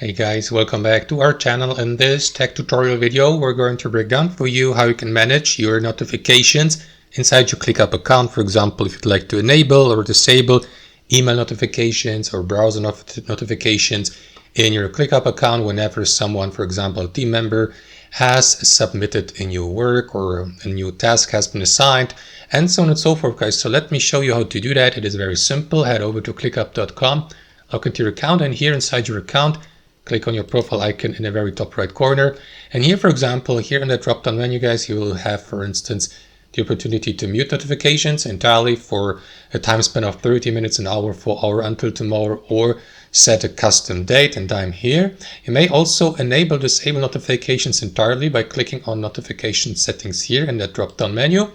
Hey guys, welcome back to our channel. In this tech tutorial video, we're going to break down for you how you can manage your notifications inside your ClickUp account. For example, if you'd like to enable or disable email notifications or browser notifications in your ClickUp account whenever someone, for example, a team member, has submitted a new work or a new task has been assigned, and so on and so forth, guys. So let me show you how to do that. It is very simple. Head over to clickup.com, log into your account, and here inside your account, click on your profile icon in the very top right corner. And here, for example, here in the drop down menu, guys, you will have, for instance, the opportunity to mute notifications entirely for a time span of 30 minutes, an hour, 4 hours until tomorrow, or set a custom date and time here. You may also enable disable notifications entirely by clicking on notification settings here in that drop down menu.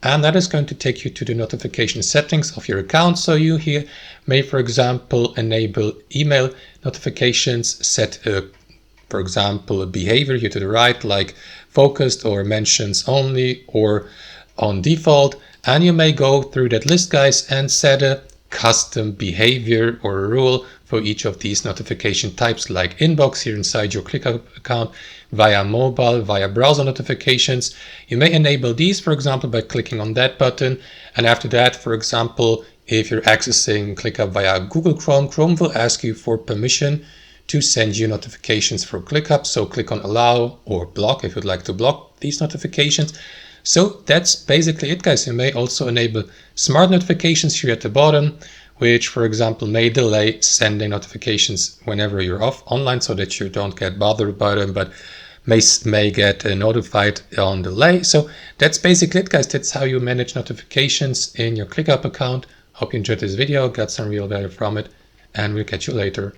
And that is going to take you to the notification settings of your account. So you here may, for example, enable email notifications, set for example, a behavior here to the right, like focused or mentions only or on default. And you may go through that list, guys, and set a custom behavior or a rule for each of these notification types, like inbox here inside your ClickUp account, via mobile, via browser notifications. You may enable these, for example, by clicking on that button. And after that, for example, if you're accessing ClickUp via Google Chrome, Chrome will ask you for permission to send you notifications for ClickUp. So click on allow or block if you'd like to block these notifications. So that's basically it, guys. You may also enable smart notifications here at the bottom, which, for example, may delay sending notifications whenever you're off online so that you don't get bothered by them, but may get notified on delay. So that's basically it, guys. That's how you manage notifications in your ClickUp account. Hope you enjoyed this video, got some real value from it, and we'll catch you later.